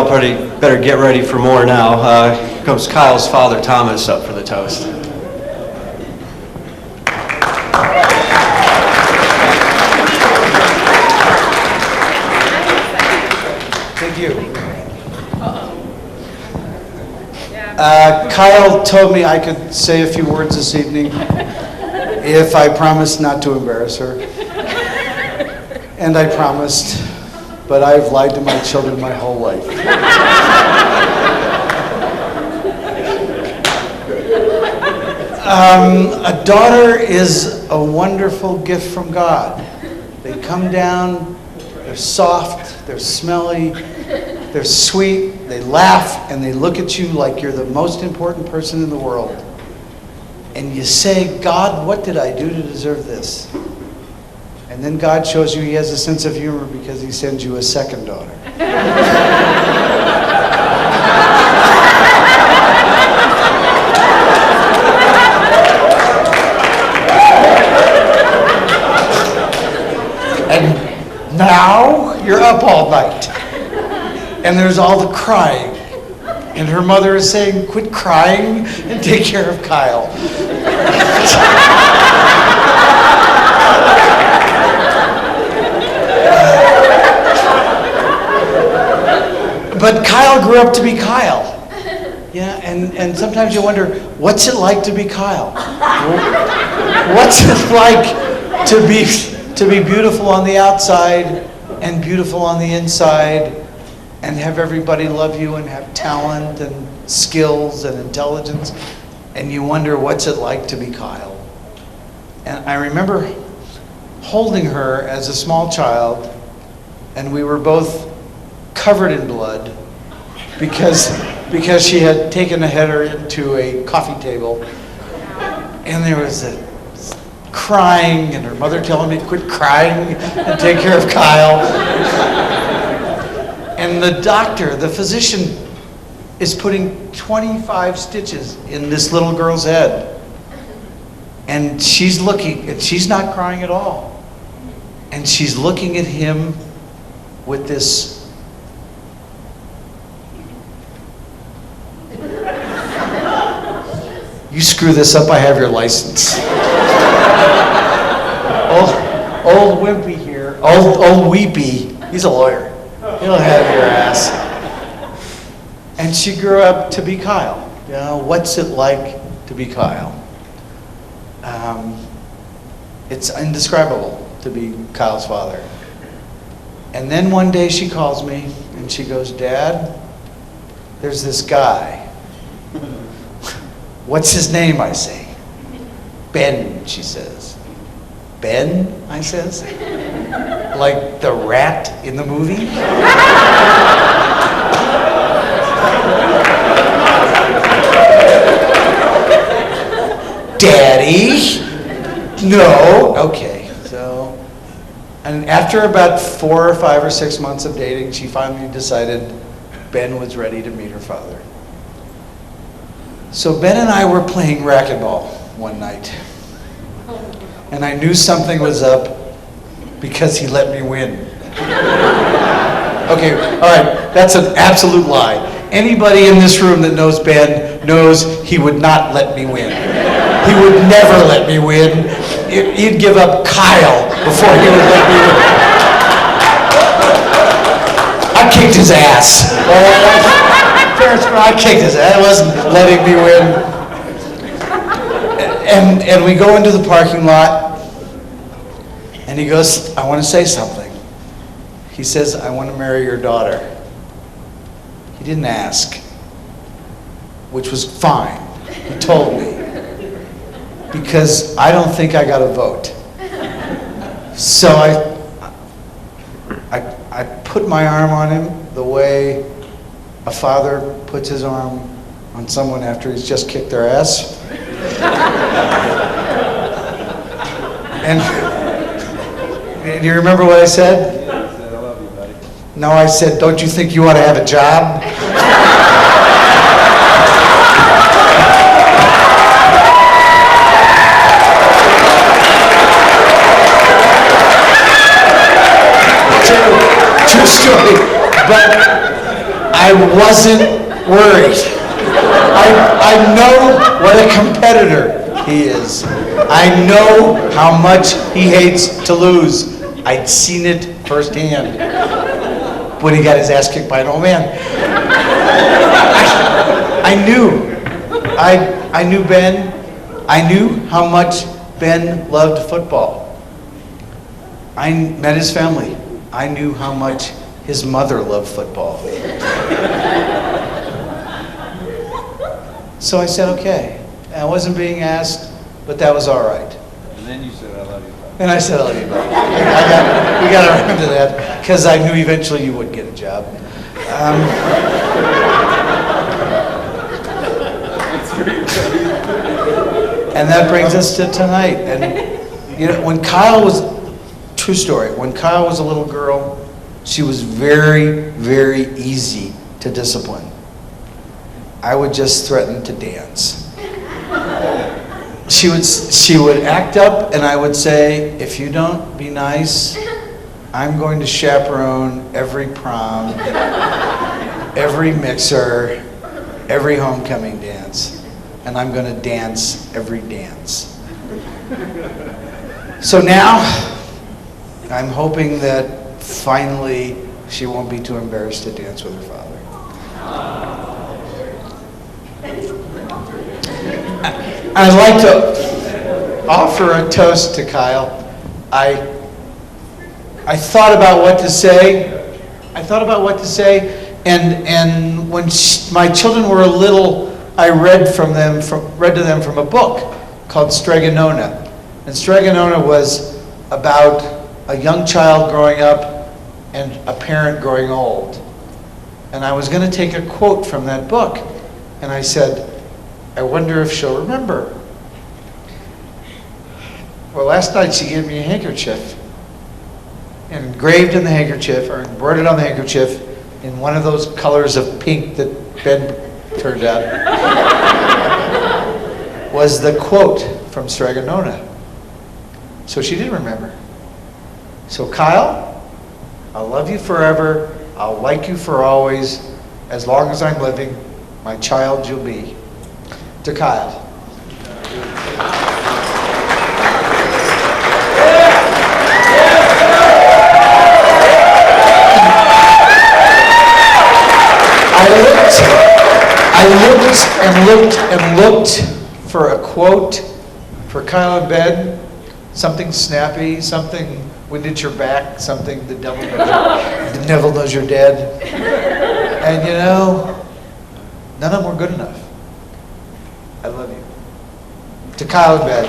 y'all better get ready for more now. Here comes Kyle's father, Thomas, up for the toast. Thank you. Kyle told me I could say a few words this evening if I promised not to embarrass her. And I promised, but I've lied to my children my whole life. A daughter is a wonderful gift from God. They come down, they're soft, they're smelly, they're sweet, they laugh, and they look at you like you're the most important person in the world. And you say, God, what did I do to deserve this? And then God shows you he has a sense of humor because he sends you a second daughter. And now you're up all night. And there's all the crying. And her mother is saying, quit crying and take care of Kyle. But Kyle grew up to be Kyle. Yeah, and sometimes you wonder, what's it like to be Kyle? What's it like to be beautiful on the outside and beautiful on the inside and have everybody love you and have talent and skills and intelligence? And you wonder, what's it like to be Kyle? And I remember holding her as a small child, and we were both covered in blood because she had taken a header into a coffee table, and there was a crying, and her mother telling me to quit crying and take care of Kyle. And the doctor, the physician, is putting 25 stitches in this little girl's head, and she's looking, and she's not crying at all, and she's looking at him with this you screw this up, I have your license. Old Wimpy here, old Weepy, he's a lawyer. He'll have your ass. And she grew up to be Kyle. You know, what's it like to be Kyle? It's indescribable to be Kyle's father. And then one day she calls me and she goes, Dad, there's this guy. What's his name, I say. Ben, she says. Ben, I says. Like the rat in the movie? Daddy? No. Okay. So, and after about 4 or 5 or 6 months of dating, she finally decided Ben was ready to meet her father. So Ben and I were playing racquetball one night. And I knew something was up because he let me win. Okay, all right, that's an absolute lie. Anybody in this room that knows Ben knows he would not let me win. He would never let me win. He'd give up Kyle before he would let me win. I kicked his ass. I kicked his ass. I wasn't letting me win. And we go into the parking lot, and he goes, I want to say something. He says, I want to marry your daughter. He didn't ask, which was fine. He told me. Because I don't think I got a vote. So I put my arm on him the way a father puts his arm on someone after he's just kicked their ass. And do you remember what I said? I said, I love you, buddy. No, I said, don't you think you ought to have a job? True story. But I wasn't worried. I know what a competitor he is. I know how much he hates to lose. I'd seen it firsthand when he got his ass kicked by an old man. I knew Ben. I knew how much Ben loved football. I met his family. I knew how much his mother loved football. So I said, okay. I wasn't being asked, but that was all right. And then you said, I love you, buddy. And I said, I love you, buddy. We got around to that, because I knew eventually you would get a job. And that brings us to tonight. And you know, when Kyle was, true story, when Kyle was a little girl, she was very, very easy to discipline. I would just threaten to dance. She would act up, and I would say, if you don't be nice, I'm going to chaperone every prom, every mixer, every homecoming dance, and I'm going to dance every dance. So now, I'm hoping that finally she won't be too embarrassed to dance with her father. I'd like to offer a toast to Kyle. I thought about what to say. And when my children were little, I read to them from a book called Stregonona. And Stregonona was about a young child growing up and a parent growing old. And I was going to take a quote from that book, and I said, I wonder if she'll remember. Well, last night she gave me a handkerchief, and engraved in the handkerchief, or embroidered on the handkerchief, in one of those colors of pink that Ben turned out, was the quote from Stregonona. So she did remember. So Kyle, I'll love you forever. I'll like you for always. As long as I'm living, my child you'll be. To Kyle. I looked for a quote for Kyle and Ben, something snappy, something wind at your back, something the devil knows you're dead. And you know, none of them were good enough. I love you. To Kyle and Ben.